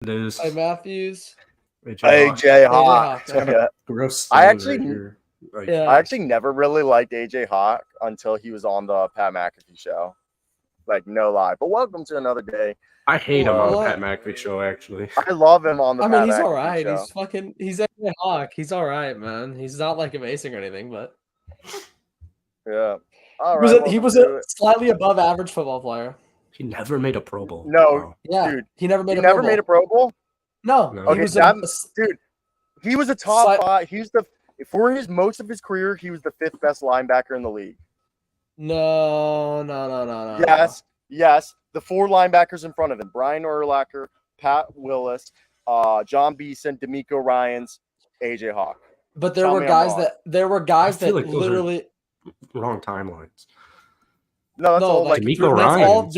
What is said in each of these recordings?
It is. Clay Matthews. AJ Hawk. Yeah. Gross. I actually never really liked AJ Hawk until he was on the Pat McAfee show. Like, no lie. But welcome to another day. I hate him on the Pat McAfee show, actually. I love him on the Pat he's McAfee all right. show. He's AJ Hawk. He's all right, man. He's not like amazing or anything, but yeah. All right. He was a slightly above average football player. He never made a Pro Bowl. No, yeah, dude, he never made a Pro Bowl. No. Okay, dude, he was a top five. He was most of his career, he was the 5th best linebacker in the league. No. Yes. The 4 linebackers in front of him: Brian Urlacher, Pat Willis, John Beeson, D'Amico Ryans, AJ Hawk. But there were guys that like literally wrong timelines. No, that's all like D'Amico Ryans.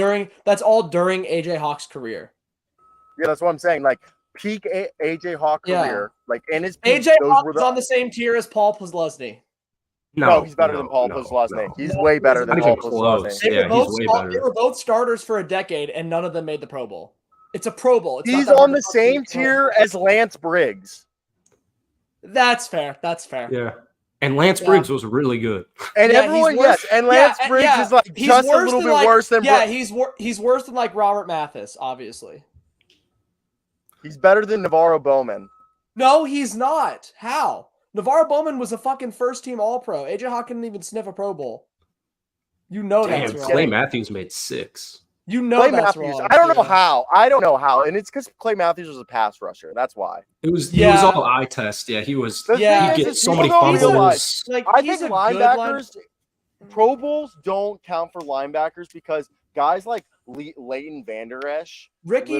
That's all during AJ Hawk's career. Yeah, that's what I'm saying. Like peak AJ Hawk career, like in his peak, AJ Hawk was on the same tier as Paul Posluszny. No, he's better than Paul Posluszny. No. He's way better than Paul Posluszny. They were both starters for a decade, and none of them made the Pro Bowl. It's a Pro Bowl. He's on the same tier as Lance Briggs. That's fair. Yeah. And Lance Briggs was really good. And everyone, and Lance Briggs is like just a little bit worse than. Yeah, he's worse than like Robert Mathis, obviously. He's better than Navarro Bowman. No, he's not. How? Navarro Bowman was a fucking first-team All-Pro. AJ Hawk couldn't even sniff a Pro Bowl. You know that's wrong. Clay Matthews made 6. You know Clay that's Matthews. wrong. I don't know how. And it's because Clay Matthews was a pass rusher. That's why. It was all eye test. Yeah, he was. Yeah, he gets so many fumbles. I think linebackers, Pro Bowls don't count for linebackers because guys like Leighton Vander Esch, Ricky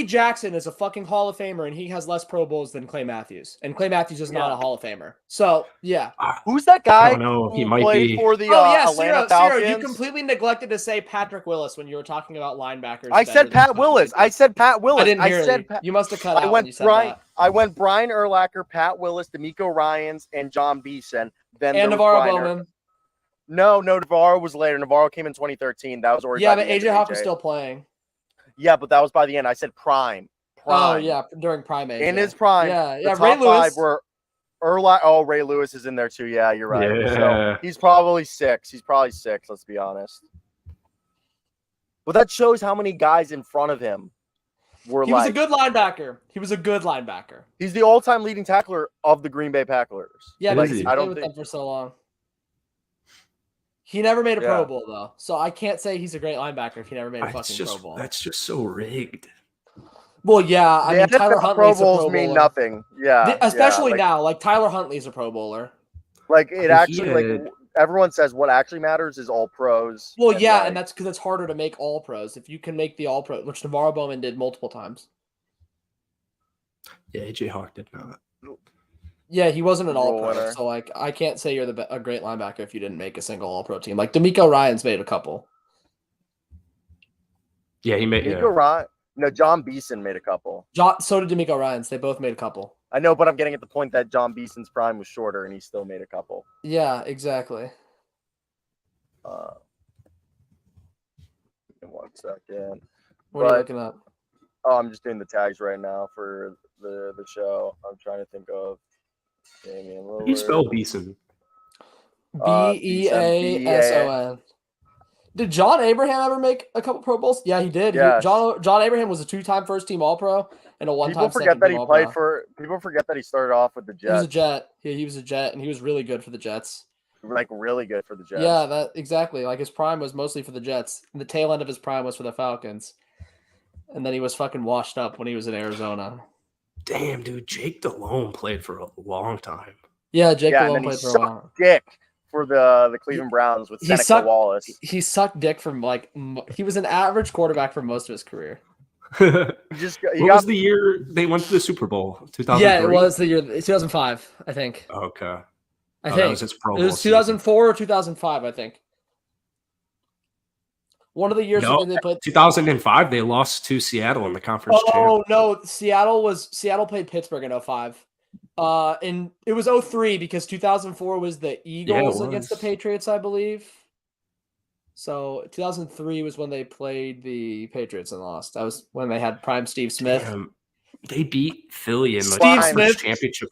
Jackson is a fucking Hall of Famer, and he has less Pro Bowls than Clay Matthews, and Clay Matthews is not a Hall of Famer. So yeah, who's that guy? I don't know. He might be for the Atlanta Falcons. You completely neglected to say Patrick Willis when you were talking about linebackers. I said Pat Willis. I didn't hear you. You must have cut out. I went Brian Urlacher, Pat Willis, D'Amico Ryans, and John Beeson. Then Navarro Bowman. No, Navarro was later. Navarro came in 2013. That was already. Yeah, but AJ Hawk was still playing. Yeah, but that was by the end. I said prime. Oh yeah, during prime age. In his prime. Yeah. The Ray Lewis were Ray Lewis is in there too. Yeah, you're right. Yeah. So he's probably 6. Let's be honest. But that shows how many guys in front of him were. He was a good linebacker. He's the all-time leading tackler of the Green Bay Packers. Yeah, but he's played with them for so long. He never made a Pro Bowl, though. So I can't say he's a great linebacker if he never made a fucking Pro Bowl. That's just so rigged. Well, yeah. I mean, Tyler Huntley's Pro a Pro Bowls mean Bowler. Nothing. Yeah. Especially now. Like, Tyler Huntley's a Pro Bowler. Like, it actually, everyone says what actually matters is all pros. Well, yeah, and that's because it's harder to make all pros. If you can make the all pro, which Navarro Bowman did multiple times. Yeah, AJ Hawk did not. Yeah, he wasn't an all-pro, so like I can't say you're a great linebacker if you didn't make a single all-pro team. Like D'Amico Ryans made a couple. Yeah, he made. D'Amico Ryan. No, John Beeson made a couple. So did D'Amico Ryans. They both made a couple. I know, but I'm getting at the point that John Beeson's prime was shorter, and he still made a couple. Yeah, exactly. 1 second. What are you looking up? Oh, I'm just doing the tags right now for the show. I'm trying to think of. Damian Lillard. You spell Beeson. Beason. Did John Abraham ever make a couple Pro Bowls? Yeah, he did. Yes. John Abraham was a 2-time first-team All-Pro and a 1-time second-team All-Pro. People forget that he started off with the Jets. He was a Jet. Yeah, he was a Jet, and he was really good for the Jets. Like, really good for the Jets. Yeah, exactly. Like, his prime was mostly for the Jets. And the tail end of his prime was for the Falcons. And then he was fucking washed up when he was in Arizona. Damn, dude, Jake Delhomme played for a long time. Yeah, Jake Delhomme played for a while. Dick for the Cleveland Browns with Seneca Wallace. He sucked dick from he was an average quarterback for most of his career. What was the year they went to the Super Bowl? 2003? Yeah, it was the year 2005, I think. Okay. I think that was his Pro Bowl. It was 2004 or 2005, I think. One of the years they played 2005, they lost to Seattle in the conference championship. No, Seattle played Pittsburgh in 2005. And it was 2003 because 2004 was the Eagles against the Patriots, I believe. So 2003 was when they played the Patriots and lost. That was when they had prime Steve Smith. Damn. They beat Philly in the Steve conference Smith, championship.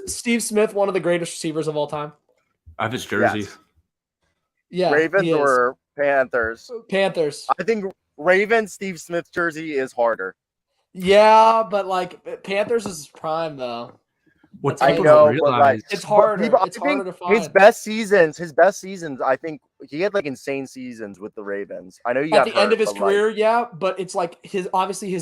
Steve Smith, one of the greatest receivers of all time. I have his jersey. Yes. Yeah, Ravens he is. or Panthers? Panthers. I think Ravens Steve Smith jersey is harder. Yeah, but like Panthers is prime though. What I people know, don't but, realize, It's harder. People, It's harder to find. His best seasons, I think he had like insane seasons with the Ravens. I know you At got the end of his but, career, yeah, but it's like his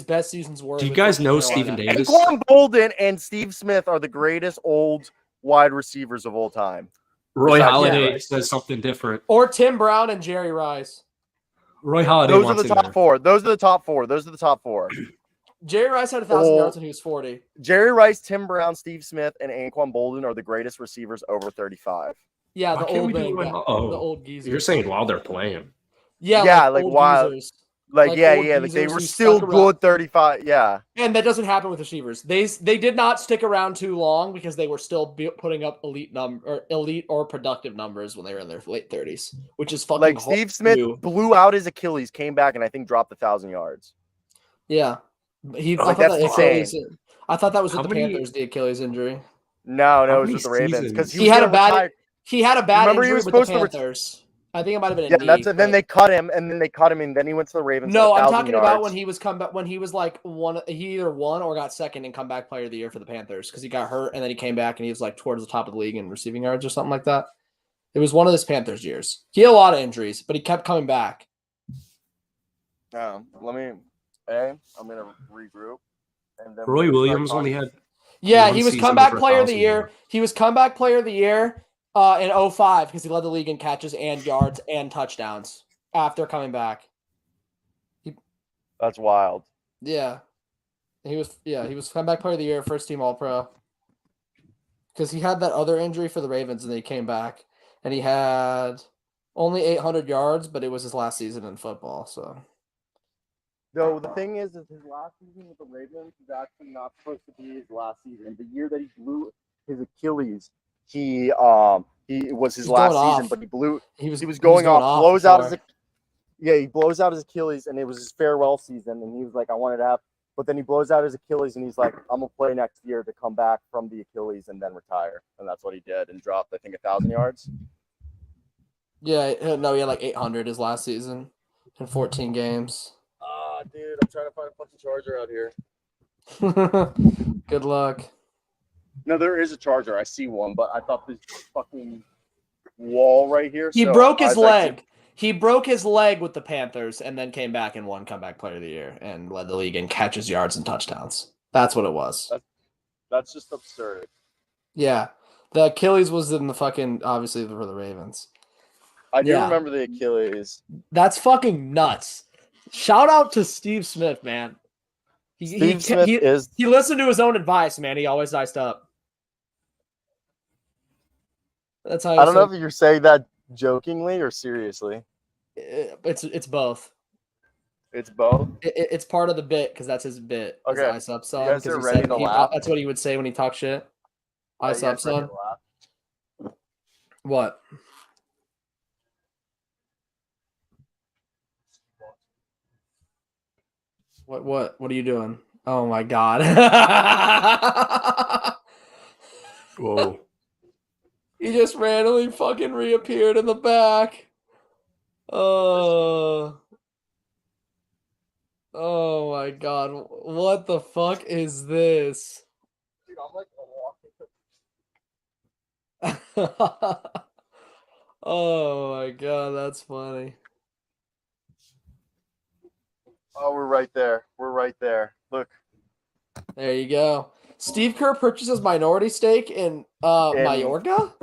best seasons were. do you with guys know Carolina. Stephen Davis? Anquan Bolden and Steve Smith are the greatest old wide receivers of all time. Roy Besides Halladay Rice. says something different. Or Tim Brown and Jerry Rice. Roy Halladay Those are wants the in top there. four. Those are the top four. Those are the top four. Jerry Rice had 1,000 yards when he was 40. Jerry Rice, Tim Brown, Steve Smith, and Anquan Bolden are the greatest receivers over 35. Yeah, Why the can't old we do man, it? the Oh, old geezers. you're saying while they're playing. Yeah, like old wild. geezers. Like old like they geezers were who still stuck around. good 35. Yeah. And that doesn't happen with receivers. They did not stick around too long because they were still putting up elite or productive numbers when they were in their late 30s, which is fucking Like Steve Smith blew out his Achilles, came back, and I think dropped 1,000 yards. Yeah. I thought that's that insane. I thought that was with How the many- Panthers, the Achilles injury. No, How it was many with the Ravens because He had a bad Remember, he injury was with the supposed to Panthers. I think it might have been a Yeah, knee. that's it. Then they cut him, and then he went to the Ravens. No, I'm 1,000 talking yards. about when he was when he was like he either won or got second in comeback player of the year for the Panthers because he got hurt and then he came back and he was like towards the top of the league in receiving yards or something like that. It was one of his Panthers years. He had a lot of injuries, but he kept coming back. I'm gonna regroup. And then Roy Williams only had. Yeah, one he was season comeback over player of the 1,000 year. yards. He was comeback player of the year in 05 because he led the league in catches and yards and touchdowns after coming back. That's wild. Yeah. He was comeback player of the year, first team All-Pro. Because he had that other injury for the Ravens and then he came back. And he had only 800 yards, but it was his last season in football, so. Though the thing is his last season with the Ravens is actually not supposed to be his last season. The year that he blew his Achilles, he was his last season, but he was going off. He blows out his Achilles, and it was his farewell season, and he was like, I wanted to have, but then he blows out his Achilles, and he's like, I'm gonna play next year to come back from the Achilles and then retire, and that's what he did, and dropped I think 1,000 yards. Yeah, no, he had like 800 his last season in 14 games. Dude, I'm trying to find a fucking charger out here. Good luck. No, there is a charger. I see one, but I thought this fucking wall right here. He broke his leg. He broke his leg with the Panthers and then came back and won comeback player of the year and led the league in catches, yards, and touchdowns. That's what it was. That's just absurd. Yeah. The Achilles was in the fucking, obviously, for the Ravens. I do remember the Achilles. That's fucking nuts. Shout out to Steve Smith, man. He listened to his own advice, man. He always diced up. That's how I don't know if you're saying that jokingly or seriously. It's both. It's both. It's part of the bit because that's his bit. Okay, Ice up, son. you guys are ready to laugh? That's what he would say when he talks shit. Ice up, son. What? What are you doing? Oh my god. Whoa. He just randomly fucking reappeared in the back. Oh my god. What the fuck is this? Dude, I'm like Oh my god, that's funny. Oh, we're right there. We're right there. Look. There you go. Steve Kerr purchases minority stake in Mallorca?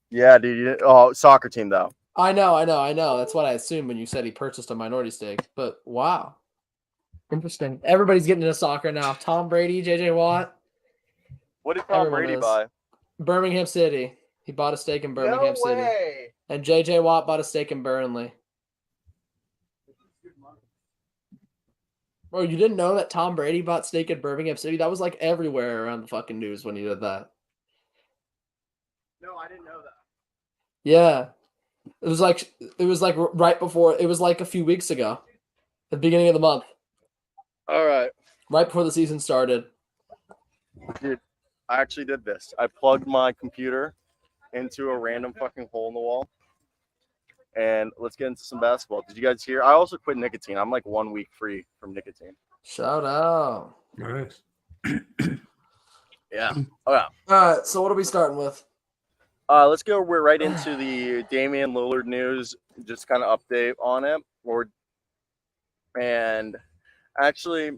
Yeah, dude. Soccer team though. I know. That's what I assumed when you said he purchased a minority stake. But wow. Interesting. Everybody's getting into soccer now. Tom Brady, JJ Watt. What did Tom Brady buy? Birmingham City. He bought a stake in Birmingham City. And JJ Watt bought a stake in Burnley. Bro, you didn't know that Tom Brady bought stake in Birmingham City? That was like everywhere around the fucking news when he did that. No, I didn't know that. Yeah. It was like right before. It was like a few weeks ago, the beginning of the month. All right. Right before the season started. Dude, I actually did this. I plugged my computer into a random fucking hole in the wall. And let's get into some basketball. Did you guys hear? I also quit nicotine. I'm like 1 week free from nicotine. Shout out. Nice. Yeah. Oh, yeah. All right. So what are we starting with? Let's go. We're right into the Damian Lillard news. Just kind of update on it. And actually,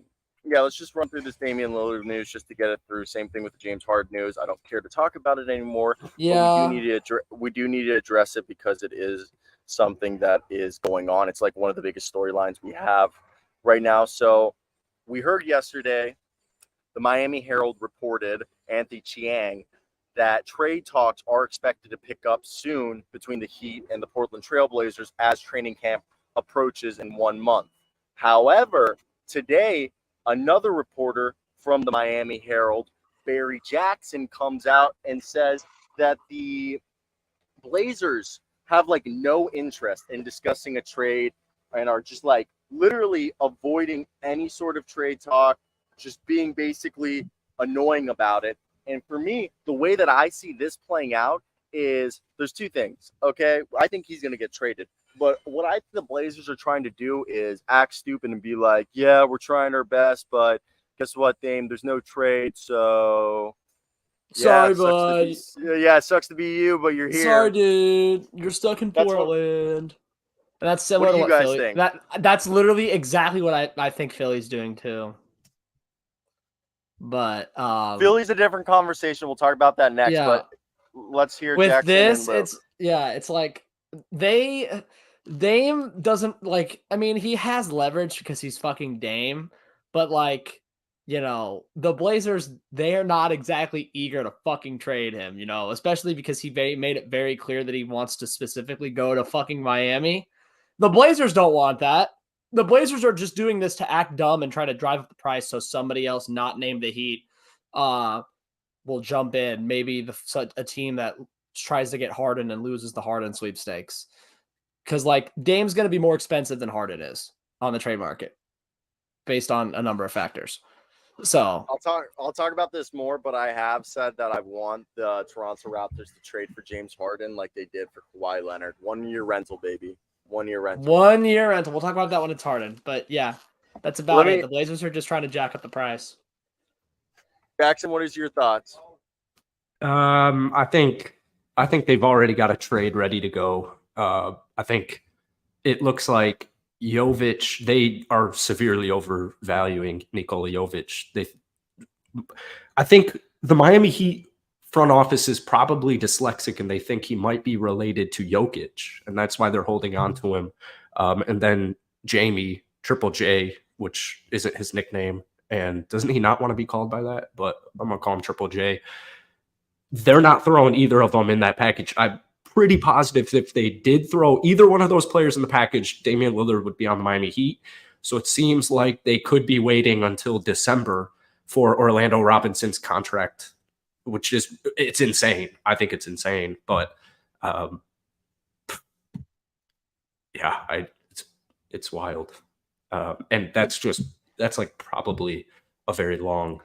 yeah, let's just run through this Damian Lillard news just to get it through. Same thing with the James Harden news. I don't care to talk about it anymore. Yeah. We do need to address it because it is something that is going on. It's like one of the biggest storylines we have right now. So we heard yesterday, the Miami Herald reported, Anthony Chiang, that trade talks are expected to pick up soon between the Heat and the Portland Trailblazers as training camp approaches in 1 month. However, today, another reporter from the Miami Herald, Barry Jackson, comes out and says that the Blazers have like no interest in discussing a trade and are just like literally avoiding any sort of trade talk, just being basically annoying about it. And for me, the way that I see this playing out is there's two things. Okay, I think he's going to get traded. But what I think the Blazers are trying to do is act stupid and be like, yeah, we're trying our best, but guess what, Dame? There's no trade, so Sorry, bud. It sucks to be you, but you're here. Sorry, dude. You're stuck in Portland. And that's similar to what Philly think? That's literally exactly what I think Philly's doing too. But Philly's a different conversation. We'll talk about that next. Yeah. But let's hear with Jackson this. It's like Dame doesn't like. I mean, he has leverage because he's fucking Dame, but like, you know, the Blazers, they are not exactly eager to fucking trade him. You know, especially because he made it very clear that he wants to specifically go to fucking Miami. The Blazers don't want that. The Blazers are just doing this to act dumb and try to drive up the price so somebody else not named the Heat will jump in. Maybe a team that tries to get Harden and loses the Harden sweepstakes. Because, like, Dame's going to be more expensive than Harden is on the trade market based on a number of factors. So I'll talk about this more, but I have said that I want the Toronto Raptors to trade for James Harden like they did for Kawhi Leonard. 1 year rental, baby. 1 year rental. 1 year rental. We'll talk about that when it's Harden. But yeah, that's about it. The Blazers are just trying to jack up the price. Jackson, what is your thoughts? I think they've already got a trade ready to go. I think it looks like Jovic, they are severely overvaluing Nikola Jovic. I think the Miami Heat front office is probably dyslexic and they think he might be related to Jokic, and that's why they're holding on to him. And then Jamie, Triple J, which isn't his nickname, and doesn't he not want to be called by that? But I'm going to call him Triple J. They're not throwing either of them in that package. I'm pretty positive if they did throw either one of those players in the package, Damian Lillard would be on the Miami Heat. So it seems like they could be waiting until December for Orlando Robinson's contract, which is, it's insane. I think it's insane, but yeah, it's wild. And that's like probably a very long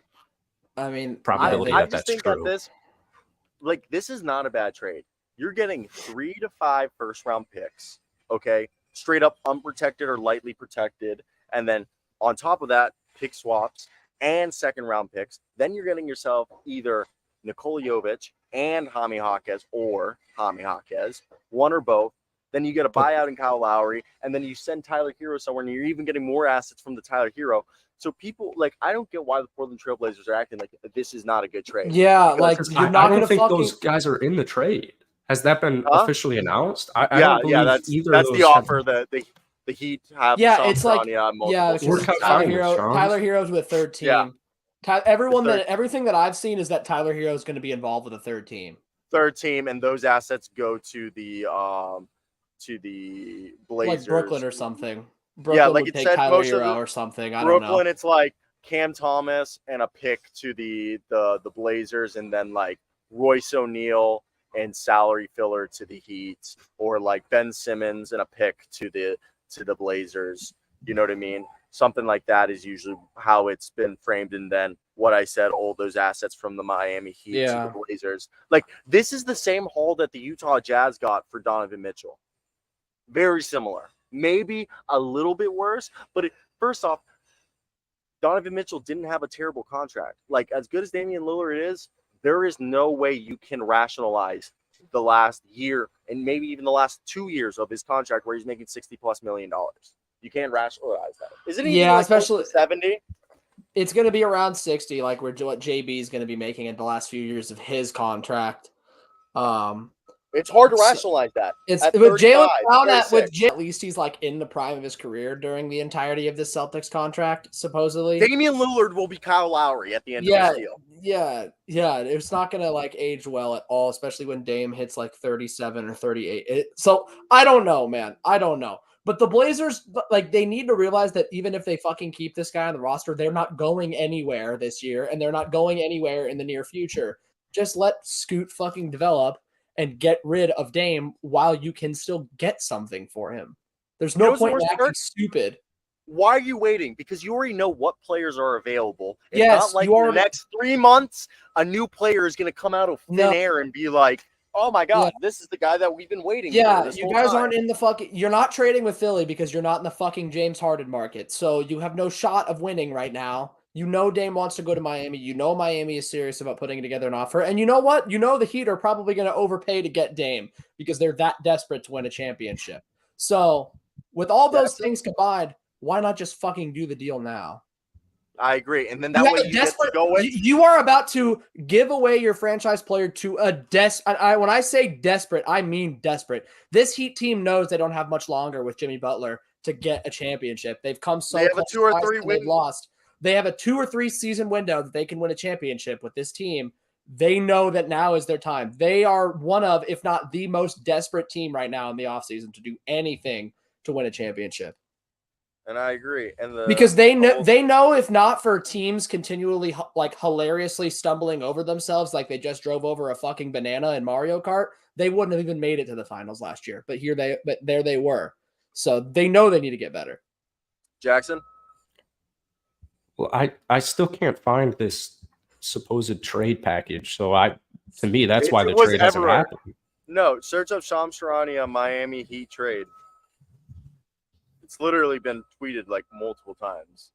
probability I that that's think true. That this is not a bad trade. You're getting 3 to 5 first-round picks, okay? Straight up unprotected or lightly protected. And then on top of that, pick swaps and second-round picks. Then you're getting yourself either Nikola Jovic and Jaime Jaquez or Jaime Jaquez, one or both. Then you get a buyout in Kyle Lowry, and then you send Tyler Hero somewhere, and you're even getting more assets from the Tyler Hero. So people, I don't get why the Portland Trailblazers are acting like this is not a good trade. Yeah, you're not going to think those guys are in the trade. Has that been officially announced? I don't believe that's the offer that the Heat have. Yeah, it's like Tyler Hero's with a third team. Yeah. Everything that I've seen is that Tyler Hero is going to be involved with a third team. Third team, and those assets go to the Blazers, like Brooklyn or something. Brooklyn would take Tyler Hero or something. I don't know. Brooklyn, it's like Cam Thomas and a pick to the Blazers, and then like Royce O'Neal and salary filler to the Heat, or like Ben Simmons and a pick to the Blazers. You know what I mean? Something like that is usually how it's been framed. And then what I said, all those assets from the Miami Heat to the Blazers. Like, this is the same haul that the Utah Jazz got for Donovan Mitchell. Very similar. Maybe a little bit worse, but first off, Donovan Mitchell didn't have a terrible contract. Like, as good as Damian Lillard is, there is no way you can rationalize the last year and maybe even the last 2 years of his contract where he's making $60+ million. You can't rationalize that. Isn't he? Yeah, like especially 70. It's going to be around 60, like what JB is going to be making in the last few years of his contract. It's hard to rationalize that. It's with Jaylen Brown at least he's like in the prime of his career during the entirety of the Celtics contract, supposedly. Damian Lillard will be Kyle Lowry at the end of this deal. Yeah. It's not gonna like age well at all, especially when Dame hits like 37 or 38. So I don't know, man. I don't know. But the Blazers, like, they need to realize that even if they fucking keep this guy on the roster, they're not going anywhere this year, and they're not going anywhere in the near future. Just let Scoot fucking develop and get rid of Dame while you can still get something for him. There's no point in acting stupid. Why are you waiting? Because you already know what players are available. It's yes, not like in the next 3 months, a new player is going to come out of thin air and be like, oh my God, this is the guy that we've been waiting for. Yeah, you guys aren't in the fucking... You're not trading with Philly because you're not in the fucking James Harden market. So you have no shot of winning right now. You know Dame wants to go to Miami. You know Miami is serious about putting together an offer. And you know what? You know the Heat are probably going to overpay to get Dame because they're that desperate to win a championship. So with all those things combined, why not just fucking do the deal now? I agree. And then that way you get to go with... You are about to give away your franchise player to a when I say desperate, I mean desperate. This Heat team knows they don't have much longer with Jimmy Butler to get a championship. They've come so close. They have a 2 or 3 win. They've lost. They have a 2 or 3 season window that they can win a championship with this team. They know that now is their time. They are one of, if not the most desperate team right now in the offseason to do anything to win a championship. And I agree. And because they know if not for teams continually like hilariously stumbling over themselves, like they just drove over a fucking banana in Mario Kart, they wouldn't have even made it to the finals last year. But there they were. So they know they need to get better. Jackson? Well, I still can't find this supposed trade package. So to me, that's why the trade hasn't happened. No, search up Shams Charania Miami Heat trade. It's literally been tweeted like multiple times.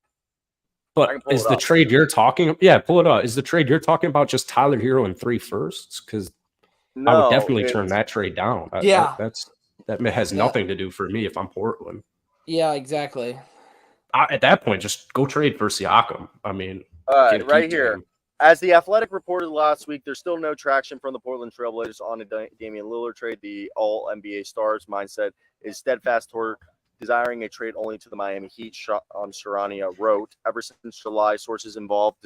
But is the trade you're talking? Yeah, pull it up. Is the trade you're talking about just Tyler Hero and 3 firsts? Because I would definitely turn that trade down. That has nothing to do for me if I'm Portland. Yeah, exactly. At that point, just go trade for Siakam. I mean, right here. As The Athletic reported last week, there's still no traction from the Portland Trailblazers on a Damian Lillard trade. The All-NBA Stars mindset is steadfast toward desiring a trade only to the Miami Heat. Charania wrote, ever since July, sources involved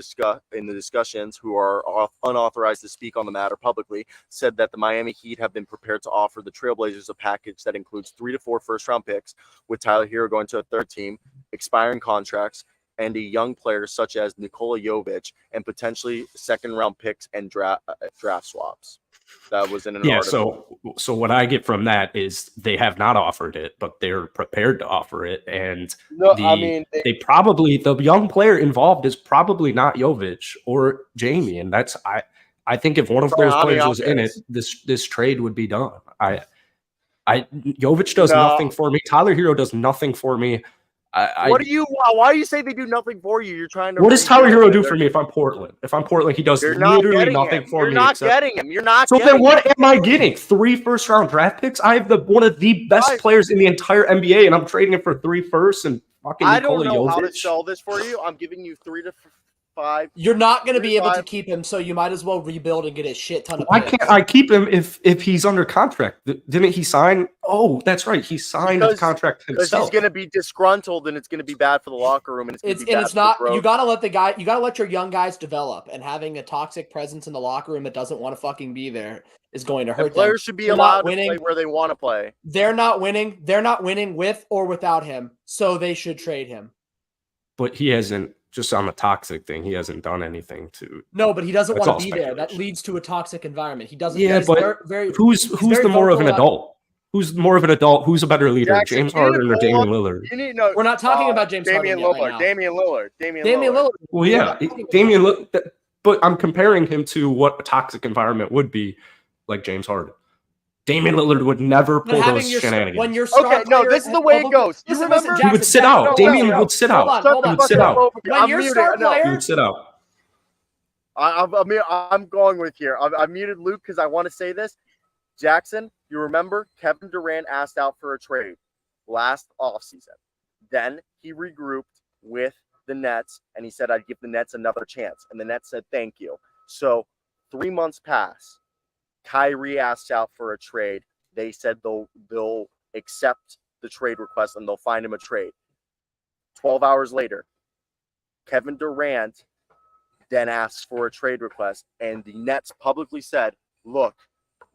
in the discussions who are unauthorized to speak on the matter publicly said that the Miami Heat have been prepared to offer the Trailblazers a package that includes 3 to 4 first-round picks, with Tyler Hero going to a third team, expiring contracts, and a young player such as Nikola Jovic, and potentially second-round picks and draft swaps. That was in an article. So what I get from that is they have not offered it, but they're prepared to offer it. And they probably, the young player involved is probably not Jovic or Jamie. And that's I think if one of those players was in it, this trade would be done. Jovic does nothing for me. Tyler Hero does nothing for me. Why do you say they do nothing for you? You're trying to. What does Tyler Hero do for me if I'm Portland? If I'm Portland, he does literally nothing for me. You're not getting him. You're not. So then, what am I getting? 3 first-round draft picks? I have one of the best players in the entire NBA, and I'm trading him for 3 firsts and fucking. I don't know how to sell this for you. I'm giving you 3 to 5. You're not going to be able to keep him, so you might as well rebuild and get a shit ton of. Why can't I keep him if he's under contract? Didn't he sign? Oh, that's right, he signed his contract himself. Because he's going to be disgruntled, and it's going to be bad for the locker room, and it's not. You got to let your young guys develop, and having a toxic presence in the locker room that doesn't want to fucking be there is going to hurt them. Players should be allowed to play where they want to play. They're not winning. They're not winning with or without him, so they should trade him. But he hasn't just on the toxic thing, he hasn't done anything to. No, but he doesn't That's want all to be there. That speculation. leads to a toxic environment. He doesn't. Yeah, he's but very, who's very the more of an vocal about- adult? Who's more of an adult? Who's a better leader, Jackson, James you need to Harden or pull Damian up- Lillard? You need to know. We're not talking about James Damian Harden yet Lillard. right now. Damian Lillard. Damian Lillard. Well, We're yeah, not talking about Damian Lillard. But I'm comparing him to what a toxic environment would be, like James Harden. Damian Lillard would never But pull having those your shenanigans. when your star Okay, no, player this is the way it goes. You Listen, remember? Jackson, He would sit Jackson, out. no, Damian no. would sit Hold out. on, hold He on. would sit out. When I'm your muted. star No, He player, would sit out. I'm going with here. I muted Luke because I want to say this. Jackson, you remember Kevin Durant asked out for a trade last offseason. Then he regrouped with the Nets and he said, I'd give the Nets another chance. And the Nets said, thank you. So 3 months pass. Kyrie asked out for a trade. They said they'll accept the trade request and they'll find him a trade. 12 hours later, Kevin Durant then asks for a trade request. And the Nets publicly said, look,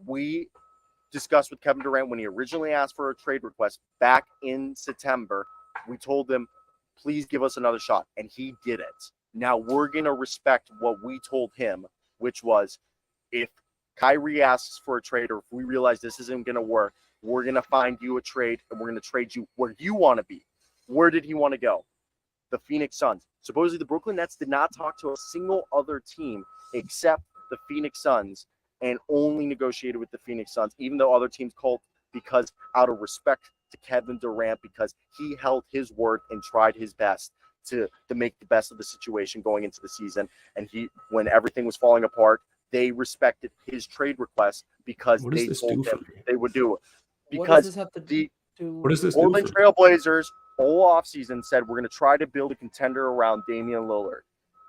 we discussed with Kevin Durant when he originally asked for a trade request back in September. We told him, please give us another shot. And he did it. Now we're going to respect what we told him, which was if Kyrie asks for a trade or if we realize this isn't going to work, we're going to find you a trade and we're going to trade you where you want to be. Where did he want to go? The Phoenix Suns. Supposedly the Brooklyn Nets did not talk to a single other team except the Phoenix Suns and only negotiated with the Phoenix Suns, even though other teams called because out of respect to Kevin Durant, because he held his word and tried his best to make the best of the situation going into the season. And when everything was falling apart, they respected his trade request because they told him they would do it. Because what does this Portland Trail Blazers all offseason said, we're going to try to build a contender around Damian Lillard.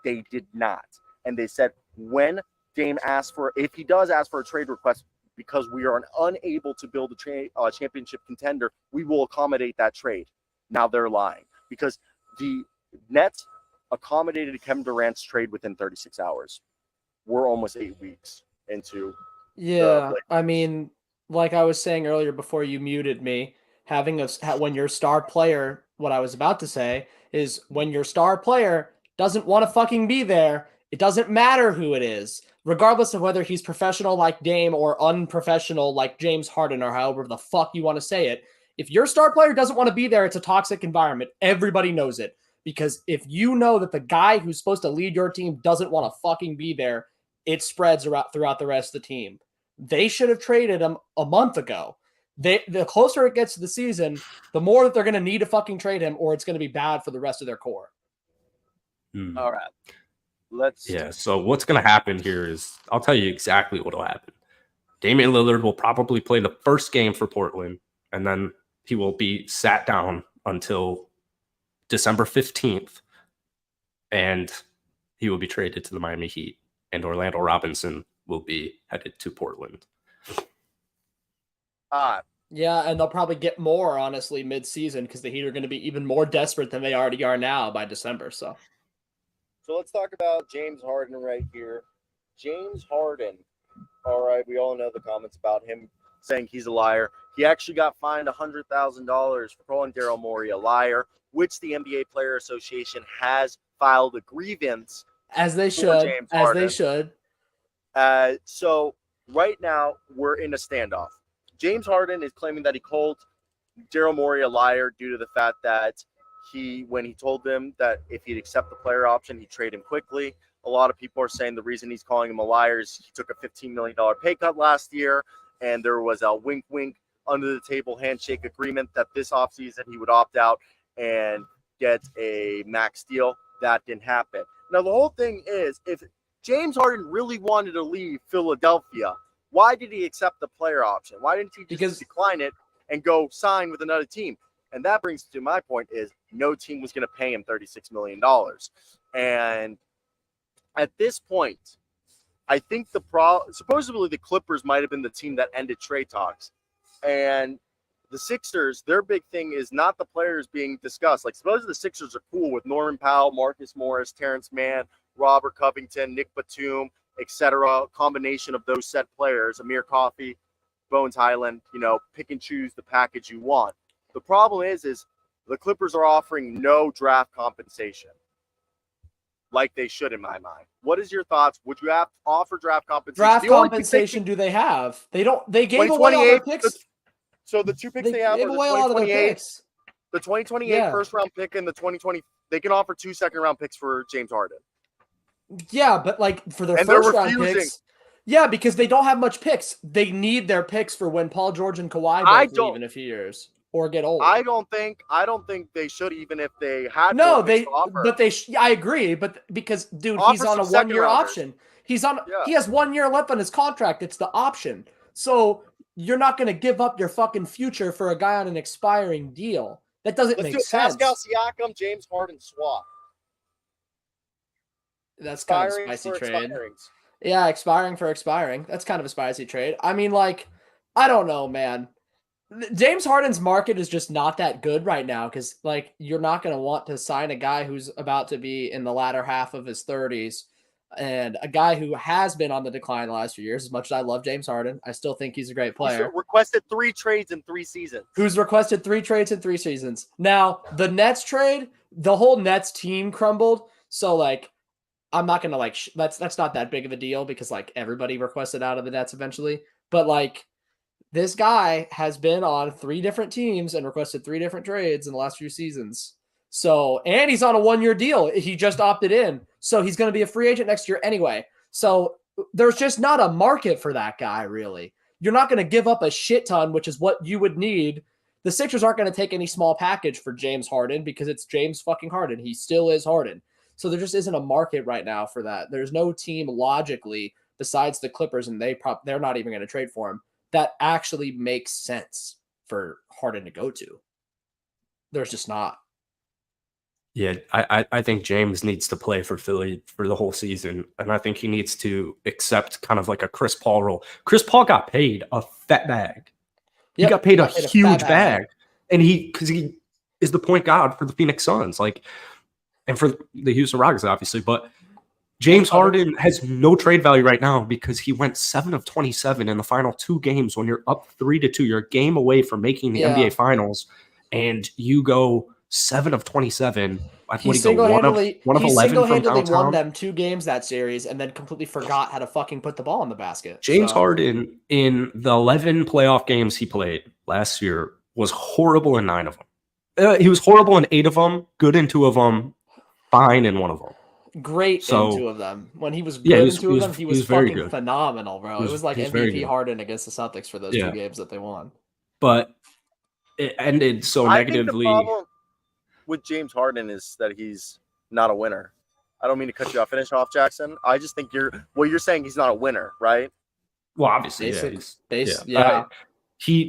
They did not. And they said, if he does ask for a trade request, because we are unable to build a championship contender, we will accommodate that trade. Now they're lying because the Nets accommodated Kevin Durant's trade within 36 hours. We're almost 8 weeks into. Yeah, I mean, like I was saying earlier before you muted me, when your star player, what I was about to say is when your star player doesn't want to fucking be there, it doesn't matter who it is, regardless of whether he's professional like Dame or unprofessional like James Harden or however the fuck you want to say it. If your star player doesn't want to be there, it's a toxic environment. Everybody knows it. Because if you know that the guy who's supposed to lead your team doesn't want to fucking be there, it spreads throughout the rest of the team. They should have traded him a month ago. The closer it gets to the season, the more that they're going to need to fucking trade him, or it's going to be bad for the rest of their core. All right. So what's going to happen here is I'll tell you exactly what will happen. Damian Lillard will probably play the first game for Portland, and then he will be sat down until December 15th, and he will be traded to the Miami Heat, and Orlando Robinson will be headed to Portland. Yeah, and they'll probably get more, honestly, mid-season because the Heat are going to be even more desperate than they already are now by December. So let's talk about James Harden right here. James Harden. All right, we all know the comments about him saying he's a liar. He actually got fined $100,000 for calling Daryl Morey a liar, which the NBA Player Association has filed a grievance. As they should. As they should. So right now we're in a standoff. James Harden is claiming that he called Daryl Morey a liar due to the fact that when he told them that if he'd accept the player option, he'd trade him quickly. A lot of people are saying the reason he's calling him a liar is he took a $15 million pay cut last year, and there was a wink-wink under-the-table handshake agreement that this offseason he would opt out and get a max deal. That didn't happen. Now, the whole thing is, if James Harden really wanted to leave Philadelphia, why did he accept the player option? Why didn't he just decline it and go sign with another team? And that brings to my point is no team was going to pay him $36 million. And at this point, I think supposedly the Clippers might have been the team that ended trade talks. And the Sixers, their big thing is not the players being discussed. Like, supposedly the Sixers are cool with Norman Powell, Marcus Morris, Terrence Mann, Robert Covington, Nick Batum, etc. Combination of those set players, Amir Coffey, Bones Highland, pick and choose the package you want. The problem is the Clippers are offering no draft compensation. like they should in my mind. What is your thoughts? Would you have to offer draft compensation? Draft compensation do they have? They don't. They gave away all their picks. So the 2 picks they have gave are the away a lot of their 2028, picks. the 2028 first round pick and the 2020. They can offer 2 second-round picks for James Harden. Yeah, but like for their first round picks. Yeah, because they don't have much picks. They need their picks for when Paul George and Kawhi both leave in a few years or get old. I don't think they should, even if they had. No, I agree, but because dude, he's on a 1-year option. He has 1 year left on his contract. It's the option. So you're not going to give up your fucking future for a guy on an expiring deal. That doesn't make sense. Pascal Siakam, James Harden swap. That's kind of a spicy trade. Yeah, expiring for expiring. That's kind of a spicy trade. I mean, like, I don't know, man. James Harden's market is just not that good right now because, like, you're not going to want to sign a guy who's about to be in the latter half of his 30s and a guy who has been on the decline the last few years. As much as I love James Harden, I still think he's a great player. He's requested 3 trades in 3 seasons. Who's requested 3 trades in 3 seasons. Now, the Nets trade, the whole Nets team crumbled. So, like, I'm not going to, like, that's not that big of a deal because, like, everybody requested out of the Nets eventually. But, like, this guy has been on 3 different teams and requested 3 different trades in the last few seasons. So, and he's on a 1-year deal. He just opted in. So he's going to be a free agent next year anyway. So there's just not a market for that guy, really. You're not going to give up a shit ton, which is what you would need. The Sixers aren't going to take any small package for James Harden because it's James fucking Harden. He still is Harden. So there just isn't a market right now for that. There's no team logically besides the Clippers, and they're not even going to trade for him, that actually makes sense for Harden to go to. There's just not. Yeah, I think James needs to play for Philly for the whole season, and I think he needs to accept kind of like a Chris Paul role. Chris Paul got paid a fat bag. He got paid a huge bag, and because he is the point guard for the Phoenix Suns, like, and for the Houston Rockets, obviously. But James Harden has no trade value right now because he went 7 of 27 in the final 2 games. When you're up 3-2, you're a game away from making the NBA Finals, and you go 7 of 27. He single-handedly won them 2 games that series and then completely forgot how to fucking put the ball in the basket. James Harden, in the 11 playoff games he played last year, was horrible in 9 of them. He was horrible in 8 of them, good in 2 of them, fine in 1 of them. Great in 2 of them. When he was good in 2 of them, he was fucking good. Phenomenal, bro. It was like MVP Harden against the Celtics for those 2 games that they won. But it ended so negatively. The problem with James Harden is that he's not a winner. I don't mean to cut you off. Finish off, Jackson. I just think you're saying he's not a winner, right? Well, obviously, yeah.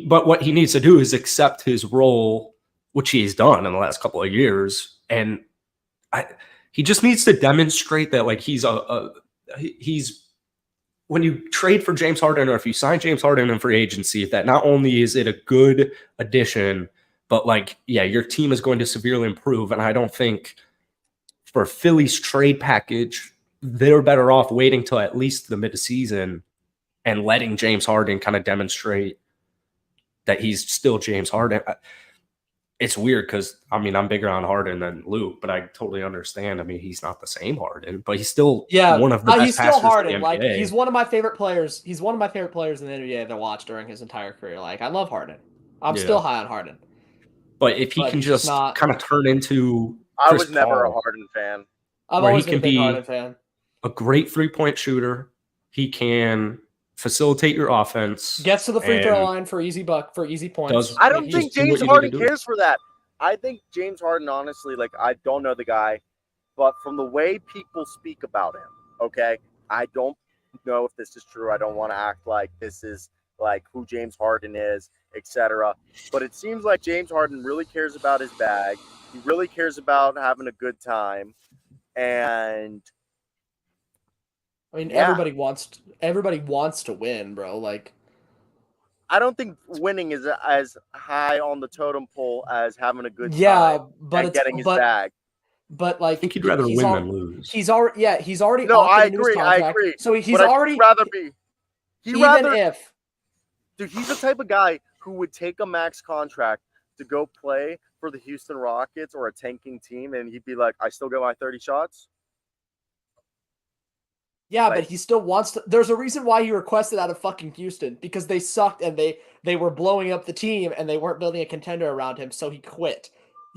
But what he needs to do is accept his role, which he's done in the last couple of years, and he just needs to demonstrate that, like, he's when you trade for James Harden, or if you sign James Harden in free agency, that not only is it a good addition, but, like, your team is going to severely improve. And I don't think for Philly's trade package, they're better off waiting till at least the mid-season and letting James Harden kind of demonstrate that he's still James Harden. It's weird because, I mean, I'm bigger on Harden than Luke, but I totally understand. I mean, he's not the same Harden, but he's still one of the best passers in the NBA. Like, he's one of my favorite players. He's one of my favorite players in the NBA that I watched during his entire career. Like, I love Harden. I'm still high on Harden. But if he can just kind of turn into I was never a Harden fan. I've always been a big Harden fan. A great 3-point shooter. He can facilitate your offense. Gets to the free throw line for easy points. I don't think James Harden cares for that. I think James Harden, honestly, like, I don't know the guy, but from the way people speak about him, okay, I don't know if this is true. I don't want to act like this is like who James Harden is, etc. But it seems like James Harden really cares about his bag. He really cares about having a good time, and I mean, everybody wants to win, bro. Like, I don't think winning is as high on the totem pole as having a good time and getting his bag. But, like, I think he'd rather win than lose. He's already. No, I agree. So he's but already. I'd rather be. Dude, he's the type of guy who would take a max contract to go play for the Houston Rockets or a tanking team, and he'd be like, "I still get my 30 shots." Yeah, but he still wants to. There's a reason why he requested out of fucking Houston, because they sucked and they were blowing up the team and they weren't building a contender around him, so he quit.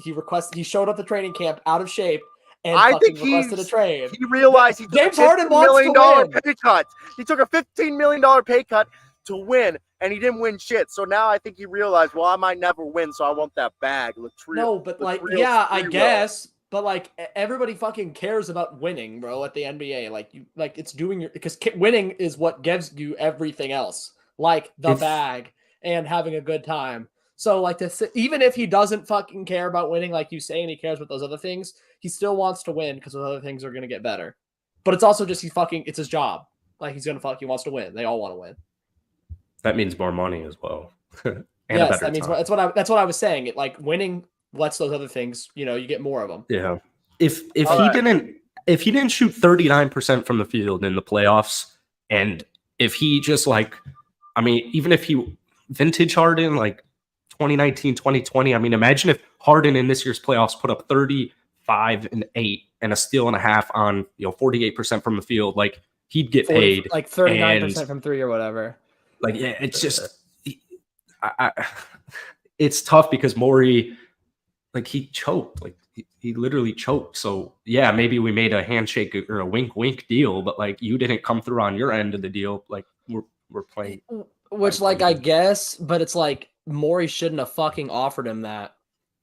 He showed up to training camp out of shape and I fucking think requested a trade. he realized he took James a Harden $15 wants to million win. pay cut. He took a $15 million pay cut to win, and he didn't win shit. So now I think he realized, well, I might never win, so I want that bag. No, but like, yeah, I guess. But like, everybody fucking cares about winning, bro. At the NBA, like it's doing your, because winning is what gives you everything else, like the bag and having a good time. So like, even if he doesn't fucking care about winning, like you say, and he cares about those other things, he still wants to win because those other things are gonna get better. But it's also just it's his job. Like he wants to win. They all want to win. That means more money as well. Yes, that means that's what I was saying. It like winning lets those other things, you get more of them. Yeah. If he didn't shoot 39% from the field in the playoffs, and if he just even if he vintage Harden, like 2019, 2020, imagine if Harden in this year's playoffs put up 35 and 8 and a steal and a half on 48% from the field, like he'd get paid like 39% from three or whatever. Like, yeah, it's just it's tough because Morey, like, he choked, like he literally choked. So yeah, maybe we made a handshake or a wink deal, but like you didn't come through on your end of the deal. Like we're playing, which like I guess, but it's like Morey shouldn't have fucking offered him that.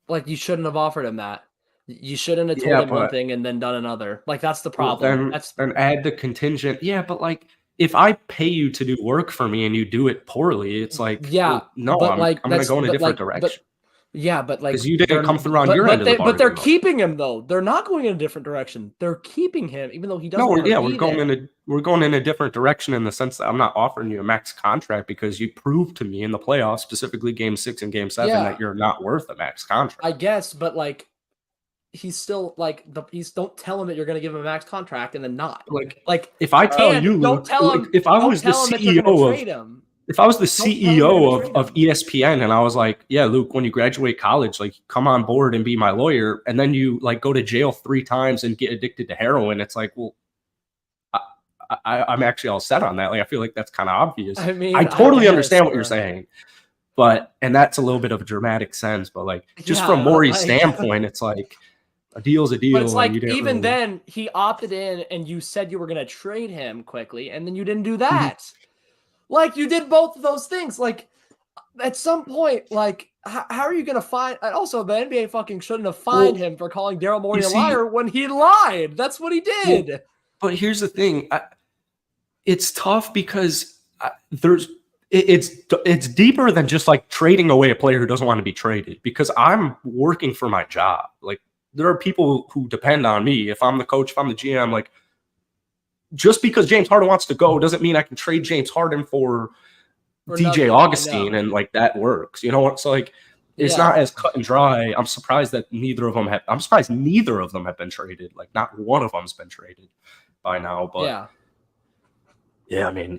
Like you shouldn't have offered him that. You shouldn't have told him one thing and then done another. Like that's the problem. Then add the contingent. Yeah, but like if I pay you to do work for me and you do it poorly, it's like, well, no, I'm going to go in a different direction. But like because you didn't come through on your end of the bargain. But they're keeping him though. They're not going in a different direction. They're keeping him, even though he doesn't. We're going in a different direction in the sense that I'm not offering you a max contract because you proved to me in the playoffs, specifically Game 6 and Game 7, that you're not worth a max contract. I guess, but like he's still like don't tell him that you're going to give him a max contract and then not like if I tell you, don't tell him. If I was the CEO if I was the CEO of ESPN and I was like, yeah, Luke, when you graduate college, like come on board and be my lawyer, and then you like go to jail 3 times and get addicted to heroin, it's like, well, I'm actually all set on that. Like I feel like that's kind of obvious. I totally understand what you're saying, and that's a little bit of a dramatic sense, but like just from Morey's standpoint, it's like a deal's a deal. But it's like even then he opted in and you said you were going to trade him quickly and then you didn't do that. Like you did both of those things. Like at some point, like how are you going to find? And also, the NBA fucking shouldn't have fined him for calling Daryl Morey a liar when he lied. That's what he did. Well, but here's the thing: it's tough because it's deeper than just like trading away a player who doesn't want to be traded. Because I'm working for my job. Like there are people who depend on me. If I'm the coach, if I'm the GM, like. Just because James Harden wants to go doesn't mean I can trade James Harden for DJ Augustine and like that works. You know what? So like it's not as cut and dry. I'm surprised that neither of them have been traded. Like not one of them's been traded by now. But yeah, I mean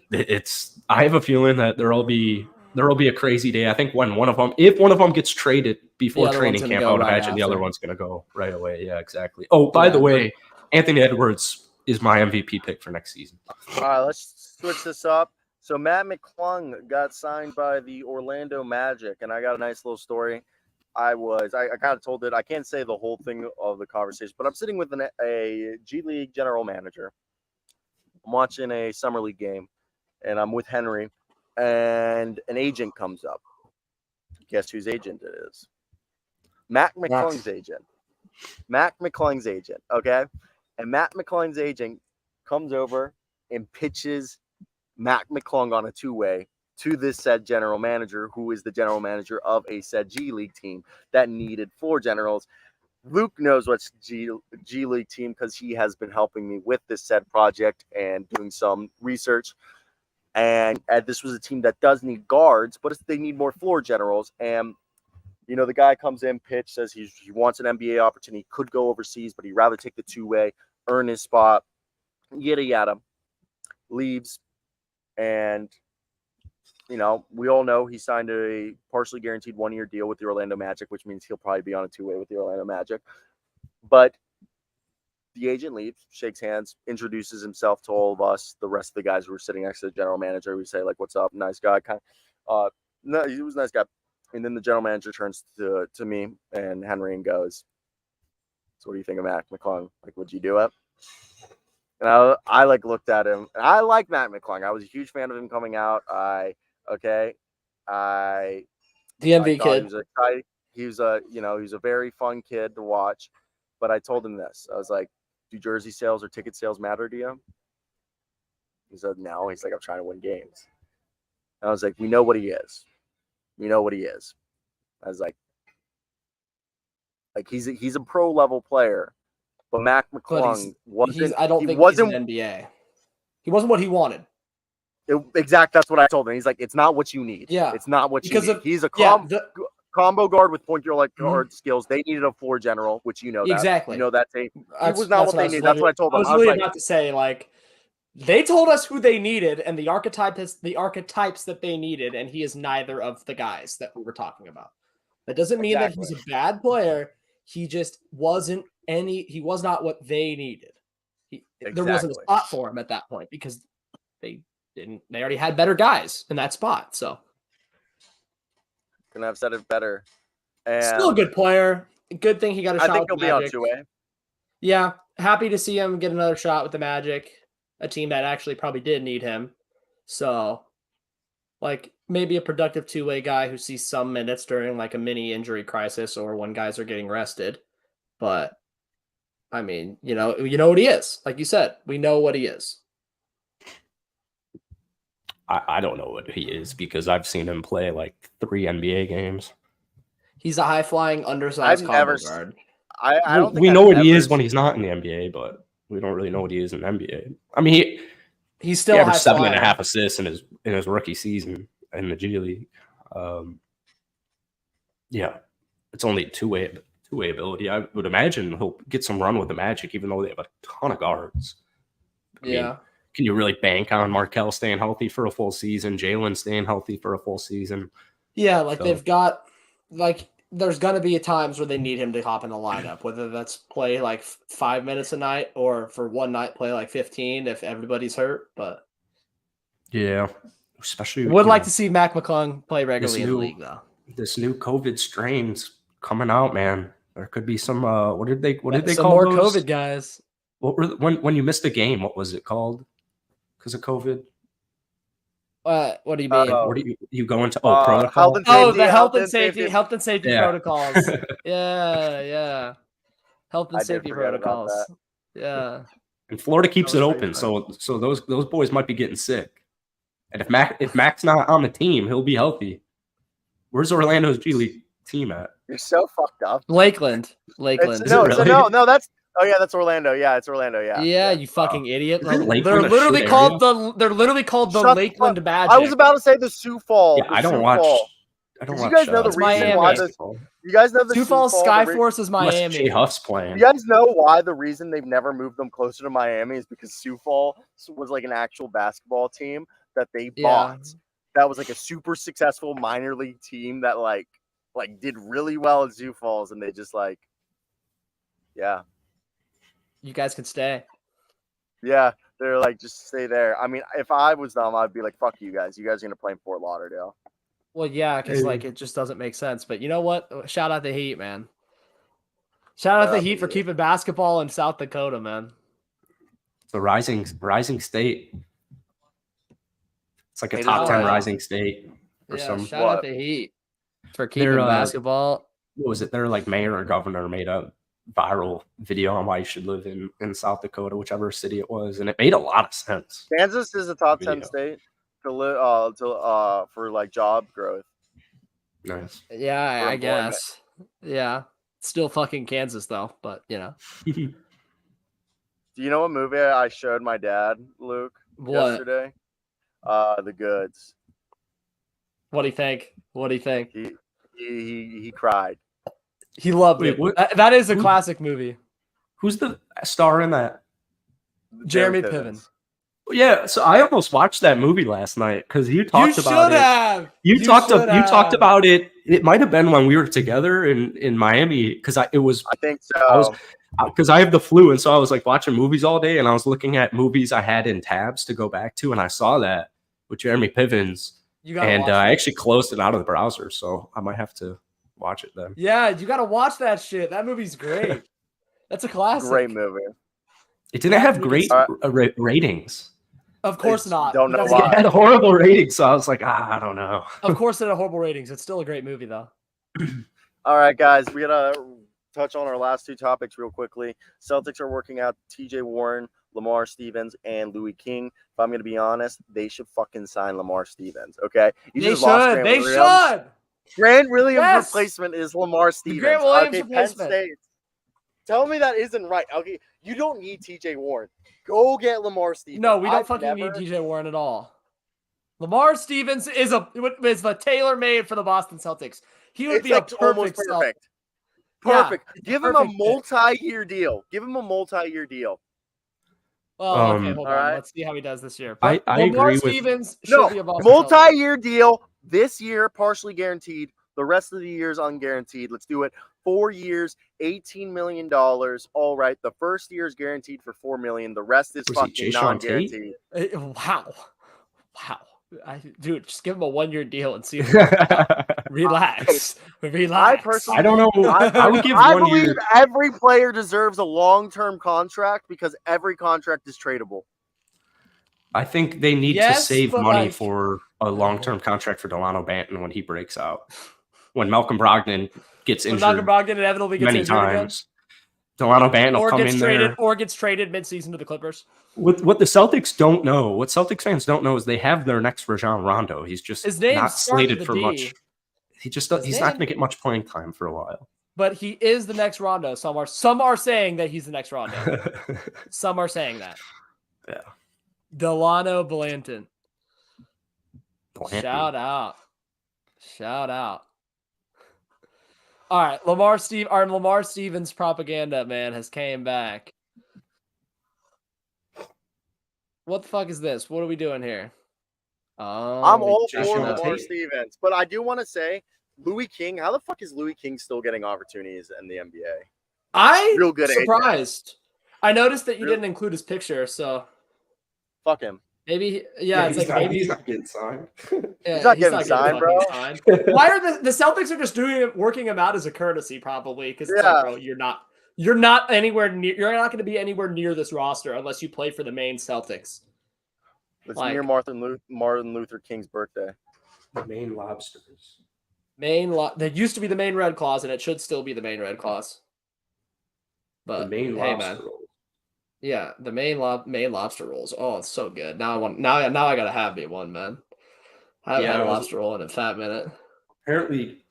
I have a feeling that there'll be a crazy day. I think if one of them gets traded before training camp, I would imagine the other one's gonna go right away. Yeah, exactly. Oh, by the way, Anthony Edwards is my MVP pick for next season. All right, let's switch this up. So Mac McClung got signed by the Orlando Magic, and I got a nice little story. I kind of told it. I can't say the whole thing of the conversation, but I'm sitting with a G League general manager. I'm watching a summer league game, and I'm with Henry, and an agent comes up. Guess whose agent it is? Mac McClung's agent. Mac McClung's agent, okay? And Mac McClung's agent comes over and pitches Mac McClung on a 2-way to this said general manager, who is the general manager of a said G League team that needed floor generals. Luke knows what's G League team because he has been helping me with this said project and doing some research. And this was a team that does need guards, but they need more floor generals. And the guy comes in, pitch, says he wants an NBA opportunity, could go overseas, but he'd rather take the 2-way, earn his spot, yada, yada, leaves. And, we all know he signed a partially guaranteed 1-year deal with the Orlando Magic, which means he'll probably be on a 2-way with the Orlando Magic. But the agent leaves, shakes hands, introduces himself to all of us, the rest of the guys who were sitting next to the general manager. We say, like, what's up? Nice guy. No, he was a nice guy. And then the general manager turns to me and Henry and goes, so what do you think of Mac McClung? Like, would you do it? And I like looked at him. And I like Mac McClung. I was a huge fan of him coming out. The I MV thought kid. he was exciting. He was a very fun kid to watch. But I told him this. I was like, do jersey sales or ticket sales matter to you? He said, no. He's like, I'm trying to win games. And I was like, we know what he is. We know what he is. I was like he's a pro level player, but Mac McClung wasn't. I don't think he's an NBA. He wasn't what he wanted. Exactly. That's what I told him. He's like, it's not what you need. Yeah, it's not what you need. He's a combo guard with point guard skills. They needed a floor general, which you know that. Exactly. You know that team. He was not what they needed. That's what I told them. I was really about to say, like, they told us who they needed and the archetypes that they needed, and he is neither of the guys that we were talking about. That doesn't mean that he's a bad player. He just wasn't he was not what they needed. There wasn't a spot for him at that point because they already had better guys in that spot. So couldn't have said it better. And still a good player. Good thing he got a shot. I think with he'll the be on 2-way. Yeah. Happy to see him get another shot with the Magic, a team that actually probably did need him. So, like, maybe a productive 2-way guy who sees some minutes during like a mini injury crisis or when guys are getting rested. But I mean, you know what he is. Like you said, we know what he is. I don't know what he is because I've seen him play like 3 NBA games. He's a high-flying, undersized combo guard. I don't think we know what he is when he's not in the NBA, but we don't really know what he is in the NBA. I mean, he's still averaged 7.5 assists in his rookie season in the G League. Yeah, it's only two-way ability. I would imagine he'll get some run with the Magic, even though they have a ton of guards. I mean, can you really bank on Markelle staying healthy for a full season, Jalen staying healthy for a full season? Yeah, like they've got there's gonna be times where they need him to hop in the lineup, whether that's play like 5 minutes a night or for one night play like 15 if everybody's hurt. But yeah, especially would like to see Mac McClung play regularly in the league though. This new COVID strain's coming out, man. There could be some what did they call more those? COVID guys? What were when you missed a game? What was it called? Because of COVID. What do you mean? What do you go into? Protocol. The health and safety protocols. Yeah. Health and safety protocols. Yeah. And Florida keeps it open, so those boys might be getting sick. And if Mac's not on the team, he'll be healthy. Where's Orlando's G League team at? You're so fucked up. Lakeland. No, that's that's Orlando. Yeah, it's Orlando. Yeah. Yeah, you fucking idiot. They're Lakeland literally called the Lakeland Magic. I was about to say the Sioux Falls. Yeah, I don't watch. You guys know the reason why you guys know the Sioux Falls Skyforce is Miami. Jay Huff's playing. You guys know why the reason they've never moved them closer to Miami is because Sioux Falls was like an actual basketball team that they bought. That was like a super successful minor league team that like did really well in Sioux Falls, and they just you guys can stay. Yeah, they're like, just stay there. I mean, if I was them, I'd be like, fuck you guys. You guys are gonna play in Fort Lauderdale. Well, yeah, because it just doesn't make sense. But you know what? Shout out the Heat, man. Shout out the Heat for keeping basketball in South Dakota, man. It's a rising state. It's like a top 10 rising state. Shout out the Heat for keeping basketball. What was it? Their like mayor or governor made a viral video on why you should live in South Dakota, whichever city it was, and it made a lot of sense. Kansas is a top 10 state to live for like job growth. Nice. Yeah, I guess. Yeah, still fucking Kansas though, but you know. Do you know what movie I showed my dad, Luke, yesterday? The Goods. What do you think? He cried. He loved it. That is a classic movie. Who's the star in that? Jeremy Piven. Yeah, so I almost watched that movie last night because you talked about it. You talked about it. It might have been when we were together in Miami because I think so. because I have the flu, and so I was like watching movies all day, and I was looking at movies I had in tabs to go back to, and I saw that with Jeremy Pivens, and I actually closed it out of the browser, so I might have to watch it then. Yeah, you got to watch that shit. That movie's great. That's a classic. Great movie. It didn't have great ratings. Of course not. Don't know It why. had horrible ratings, so I was like, I don't know. Of course it had horrible ratings. It's still a great movie, though. All right, guys, we gotta touch on our last two topics real quickly. Celtics are working out T.J. Warren, Lamar Stevens, and Louis King. If I'm gonna be honest, they should fucking sign Lamar Stevens. Okay, They should. Grant Williams' replacement is Lamar Stevens. Grant Williams replacement. Penn State. Tell me that isn't right. Okay, you don't need T.J. Warren. Go get Lamar Stevens. No, we don't need T.J. Warren at all. Lamar Stevens is the tailor-made for the Boston Celtics. He would be like perfect. Perfect. Yeah, Give him a multi-year deal. Oh, okay, hold on. Right. Let's see how he does this year. I Lamar agree Stevens should be a Boston multi-year deal. This year, partially guaranteed. The rest of the year is unguaranteed. Let's do it. 4 years, $18 million. All right. The first year is guaranteed for $4 million. The rest is fucking non-guaranteed. Wow. Dude, just give him a 1-year deal and see. Relax. I personally, I don't know. I would give I 1 believe year. every player deserves a long-term contract because every contract is tradable. I think they need to save money for a long-term contract for Delano Banton when he breaks out. When Malcolm Brogdon gets injured, Malcolm Brogdon inevitably gets many times. Delano Banton will come in there. Or gets traded mid-season to the Clippers. What the Celtics don't know, what Celtics fans don't know is they have their next Rajon Rondo. He's just not slated for much. He's not going to get much playing time for a while. But he is the next Rondo. Some are saying that he's the next Rondo. Some are saying that. Yeah. Delano Banton. Shout out. All right, our Lamar Stevens propaganda man has came back. What the fuck is this? What are we doing here? I'm all for Lamar Stevens, but I do want to say, Louis King. How the fuck is Louis King still getting opportunities in the NBA? I'm surprised. I noticed that you didn't include his picture, so fuck him. Maybe, maybe he's not getting signed. He's not getting signed, bro. Why are the Celtics are just working him out as a courtesy, probably? Because bro, you're not anywhere near. You're not going to be anywhere near this roster unless you play for the main Celtics. It's near Martin Luther King's birthday. The Maine Lobsters. There used to be the Maine Red Claws, and it should still be the Maine Red Claws. But the Maine Lobster rolls. Yeah, the Maine lobster rolls. Oh, it's so good. Now I gotta have me one, man. I haven't had a lobster roll in a fat minute. Apparently,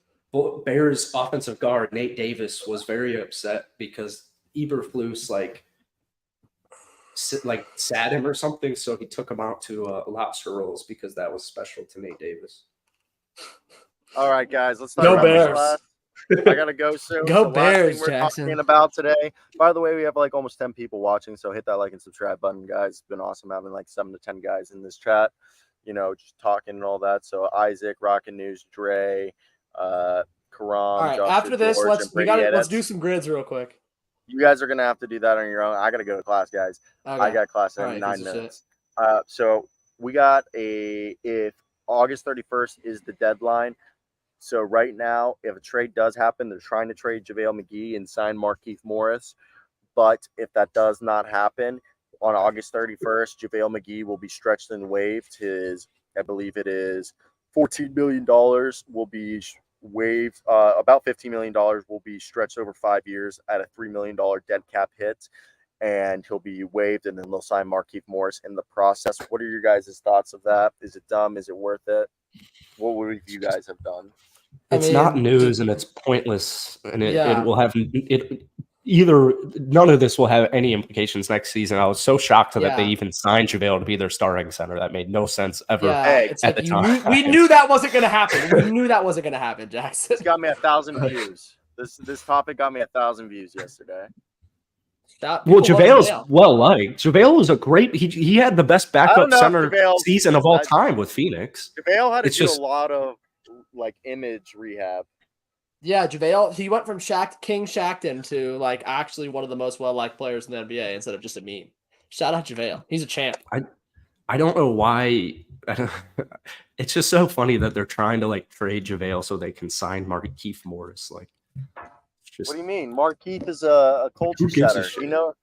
Bears offensive guard Nate Davis was very upset because Eberflus sat him or something, so he took him out to lobster rolls because that was special to Nate Davis. All right, guys, let's talk about Bears. I gotta go soon. Go Bears, we're Jackson. Talking about today. By the way, we have almost 10 people watching, so hit that like and subscribe button, guys. It's been awesome having 7 to 10 guys in this chat. Just talking and all that. So Isaac, Rockin' News, Dre, Karam. All right, Joshua, after this, George, let's do some grids real quick. You guys are gonna have to do that on your own. I gotta go to class, guys. Okay. I got class in 9 minutes. So we got if August 31st is the deadline. So right now, if a trade does happen, they're trying to trade JaVale McGee and sign Markieff Morris. But if that does not happen, on August 31st, JaVale McGee will be stretched and waived. I believe it is $14 million will be waived. About $15 million will be stretched over 5 years at a $3 million dead cap hit. And he'll be waived, and then they'll sign Markieff Morris in the process. What are your guys' thoughts of that? Is it dumb? Is it worth it? What would you guys have done? It's not news and it's pointless, and it will have none of this will have any implications next season. I was so shocked that they even signed JaVale to be their starting center. That made no sense ever at the time. We knew that wasn't going to happen. We knew that wasn't going to happen, Jackson. It's got me 1,000 views. This topic got me 1,000 views yesterday. JaVale's well liked. JaVale was a great. He had the best backup center season of all time with Phoenix. JaVale had to do a lot of image rehab. Yeah, JaVale, he went from King Shackton to like actually one of the most well-liked players in the NBA instead of just a meme. Shout out JaVale. He's a champ. I don't know why. It's just so funny that they're trying to like trade JaVale so they can sign Markieff Morris. Like, just, What do you mean? Markieff is a culture Who gives a setter. shit? You know,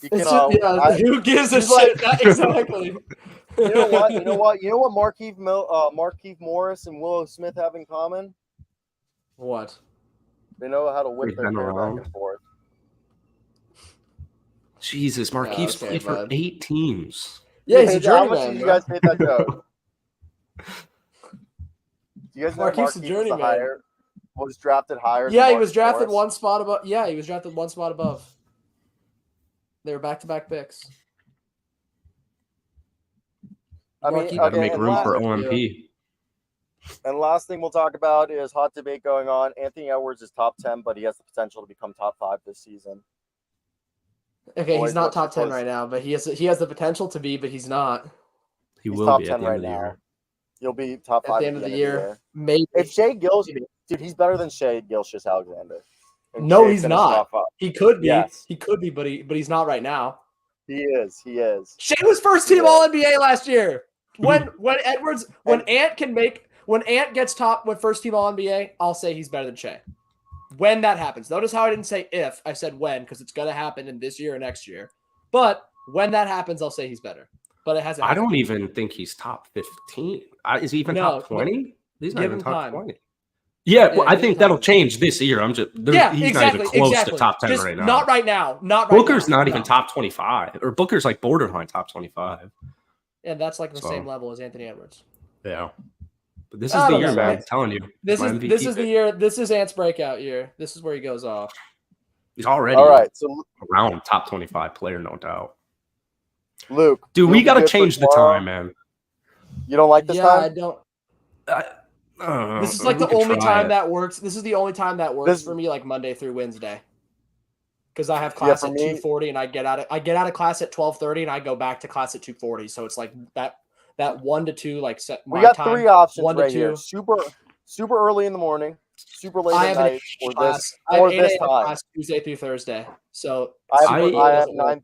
you It's can. just, who gives a he's like- shit? Exactly. You know what? You know what? You know what? Markieff Morris and Willow Smith have in common. What? They know how to whip They've their been hair around. back and forth. Jesus, Markieff's okay, played for bud. 8 teams. Yeah, he's a How much journeyman. did you bro. guys hate that joke? Do you guys know Markieff's a Markieff was journeyman. was drafted higher? Yeah, than he was Markieff drafted Morris? one spot above. Yeah, he was drafted one spot above. They were back-to-back picks. I mean, Markieff- Got to okay, make and room last- for OMP. And last thing we'll talk about is hot debate going on. Anthony Edwards is top 10, but he has the potential to become top 5 this season. Okay, Boys, he's not what's top 10 close? right now, but he has the potential to be, but he's not. He He's will top be 10 at the right end of the now. year. He'll be top At 5 the end of the year, maybe. If Shea Gilch, dude, he's better than Shea Gilgeous-Alexander. And No, Shea he's finished not. top 5. He could be. Yes. He could be, but he's not right now. He is. Shea was first team Yeah. All NBA last year. When Ant gets top with first team All NBA, I'll say he's better than Shea. When that happens. Notice how I didn't say if, I said when, because it's gonna happen in this year or next year. But when that happens, I'll say he's better. But it hasn't I happened. don't even think he's top 15. Is he even No, top 20? He's not give even him top time. 20. Yeah, well, Yeah, I give him think that'll time. change this year. He's Exactly, not even close to top 10 Just right now. Not right now. Not right Booker's now. not even No. top 25, or Booker's like borderline top 25. And that's like the So- same level as Anthony Edwards. Yeah, but this is I the don't year, know, man. man. I'm telling you, This my is MVP the pick. year. This is Ant's breakout year. This is where he goes off. He's already All right, so around top 25 player, no doubt. Luke, Dude, you'll we be got to good for change the tomorrow? time, man. You don't like this Yeah, I time? don't. I This is like we the could only try time it. that works. This is the only time that works This- for me, like Monday through Wednesday. Because I have class for at me- 2:40 and I get out of class at 12:30 and I go back to class at 2:40. So it's like that 1 to 2 like set We my got time. 3 options 1 to right here. 2. Super early in the morning, super late I at have an night, or class. this, I have or 8 this a.m. time. class Tuesday through Thursday. So I have, I- super I early have doesn't work.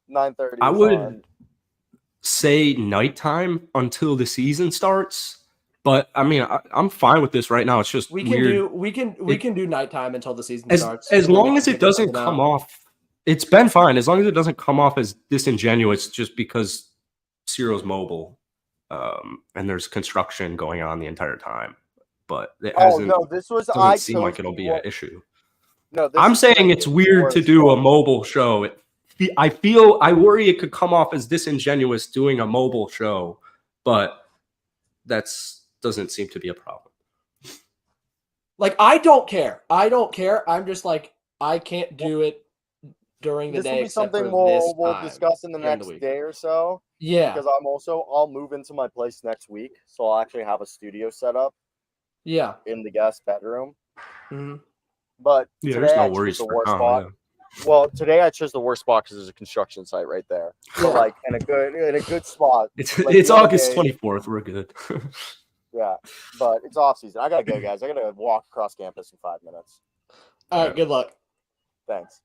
9:30. I is would on. say nighttime until the season starts. But I mean, I'm fine with this right now. It's just We can weird. do nighttime until the season as starts. as Then we long can as it figure doesn't something come out. off. It's been fine as long as it doesn't come off as disingenuous just because Cyro's mobile, and there's construction going on the entire time. But it Oh hasn't no, this was doesn't I seem chose like it'll be before- an issue. No, this I'm is what I saying it's chose weird before to as do a well. mobile show. I worry it could come off as disingenuous doing a mobile show, but doesn't seem to be a problem. Like I don't care. I'm just like I can't do it during the This day. will be except something for this we'll time discuss in the during next week. day or so. Yeah, Because I'll move into my place next week, so I'll actually have a studio set up yeah. in the guest bedroom. Mhm. But Yeah, today there's no I chose worries the for worst now. spot. Yeah. Well, today I chose the worst spot because there's a construction site right there. So Yeah. like in a good spot. It's Like it's the other August day- 24th. We're good. Yeah, but it's off season. I gotta go, guys. I gotta walk across campus in 5 minutes. All right. Good luck. Thanks.